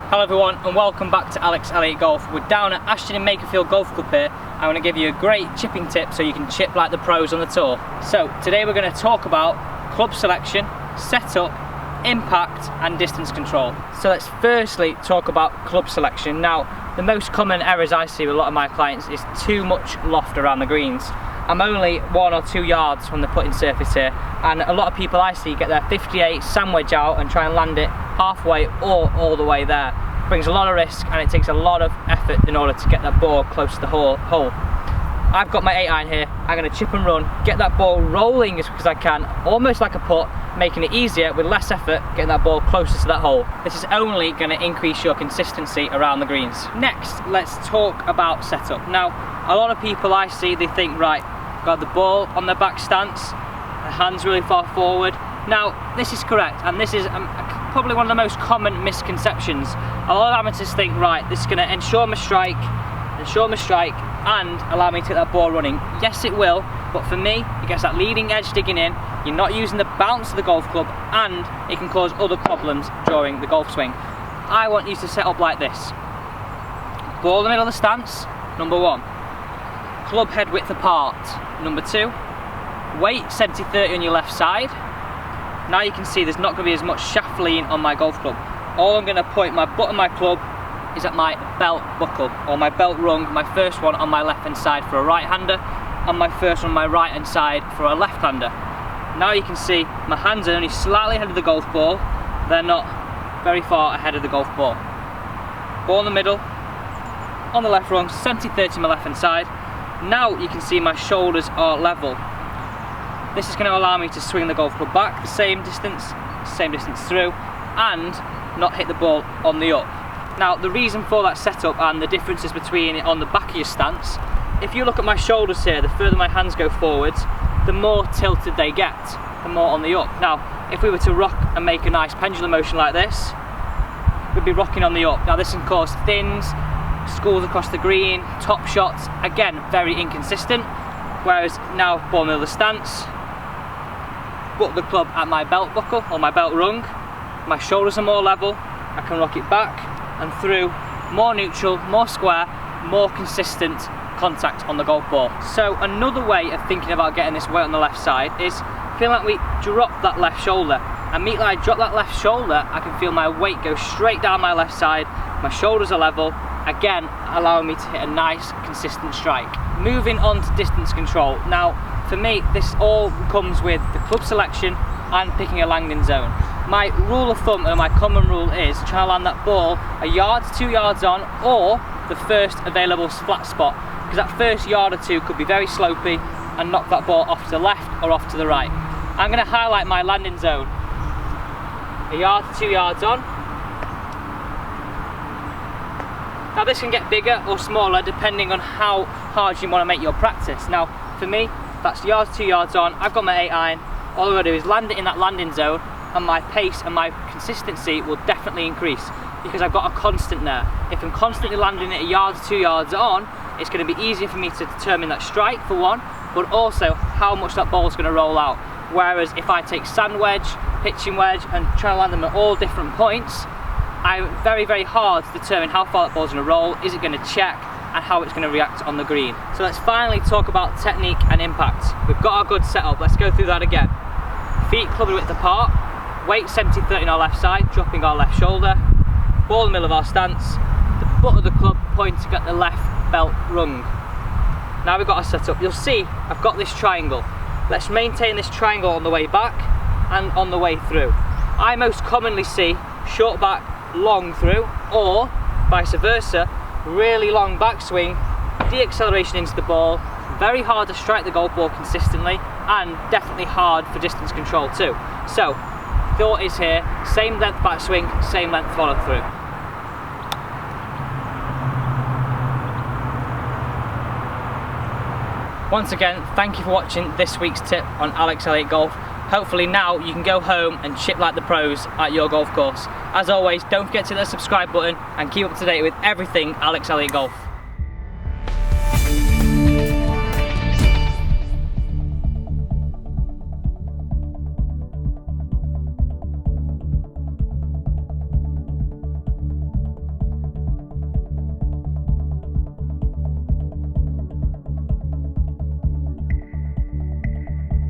Hello everyone and welcome back to Alex Elliott Golf. We're down at Ashton and Makerfield Golf Club here. I'm going to give you a great chipping tip so you can chip like the pros on the tour. So today we're going to talk about club selection, setup, impact and distance control. So let's firstly talk about club selection. Now the most common errors I see with a lot of my clients is too much loft around the greens. I'm only 1 or 2 yards from the putting surface here, and a lot of people I see get their 58 sandwich out and try and land it halfway or all the way there. It brings a lot of risk and it takes a lot of effort in order to get that ball close to the hole. I've got my 8-iron here. I'm going to chip and run, get that ball rolling as quick as I can, almost like a putt, making it easier with less effort, getting that ball closer to that hole. This is only going to increase your consistency around the greens. Next, let's talk about setup. Now, a lot of people I see, they think, right, got the ball on their back stance, the hands really far forward. Now, this is correct, and this is probably one of the most common misconceptions. A lot of amateurs think, right, this is going to ensure my strike, and allow me to get that ball running. Yes, it will, but for me, it gets that leading edge digging in, you're not using the bounce of the golf club, and it can cause other problems during the golf swing. I want you to set up like this. Ball in the middle of the stance, number 1. Club head width apart, number 2. Weight 70-30 on your left side. Now you can see there's not going to be as much shaft lean on my golf club. All I'm going to point my butt of my club is at my belt buckle, or my belt rung, my first one on my left hand side for a right hander, and my first one on my right hand side for a left hander. Now you can see my hands are only slightly ahead of the golf ball, they're not very far ahead of the golf ball. Ball in the middle, on the left rung, 70-30 on my left hand side. Now you can see my shoulders are level. This is going to allow me to swing the golf club back the same distance through, and not hit the ball on the up. Now the reason for that setup and the differences between it on the back of your stance, if you look at my shoulders here, the further my hands go forwards, the more tilted they get, the more on the up. Now if we were to rock and make a nice pendulum motion like this, we'd be rocking on the up. Now this can cause thins, schools across the green, top shots, again very inconsistent. Whereas now ball in the middle of the stance, put the club at my belt buckle or my belt rung, my shoulders are more level, I can rock it back and through, more neutral, more square, more consistent contact on the golf ball. So another way of thinking about getting this weight on the left side is feel like we drop that left shoulder. And immediately I drop that left shoulder, I can feel my weight go straight down my left side, my shoulders are level, again allowing me to hit a nice consistent strike. Moving on to distance control. Now for me this all comes with the club selection and picking a landing zone. My rule of thumb, or my common rule, is try to land that ball a yard to 2 yards on, or the first available flat spot, because that first yard or 2 could be very slopey and knock that ball off to the left or off to the right. I'm going to highlight my landing zone. A yard to 2 yards on. Now this can get bigger or smaller depending on how hard you want to make your practice. Now for me, that's yard to 2 yards on. I've got my 8-iron. All I've got to do is land it in that landing zone, and my pace and my consistency will definitely increase because I've got a constant there. If I'm constantly landing it a yard to 2 yards on, it's going to be easier for me to determine that strike for one, but also how much that ball is going to roll out. Whereas if I take sand wedge, pitching wedge and try to land them at all different points, I'm very hard to determine how far that ball's going to roll, is it going to check, and how it's going to react on the green. So let's finally talk about technique and impact. We've got our good setup, let's go through that again. Feet club width apart, weight 70-30 on our left side, dropping our left shoulder, ball in the middle of our stance, the butt of the club pointing at the left belt rung. Now we've got our setup. You'll see I've got this triangle. Let's maintain this triangle on the way back and on the way through. I most commonly see short back, long through, or vice versa, really long backswing, de-acceleration into the ball, very hard to strike the golf ball consistently, and definitely hard for distance control too. So, thought is here, same length backswing, same length follow through. Once again, thank you for watching this week's tip on Alex Elliott Golf. Hopefully now you can go home and chip like the pros at your golf course. As always, don't forget to hit the subscribe button and keep up to date with everything Alex Elliott Golf.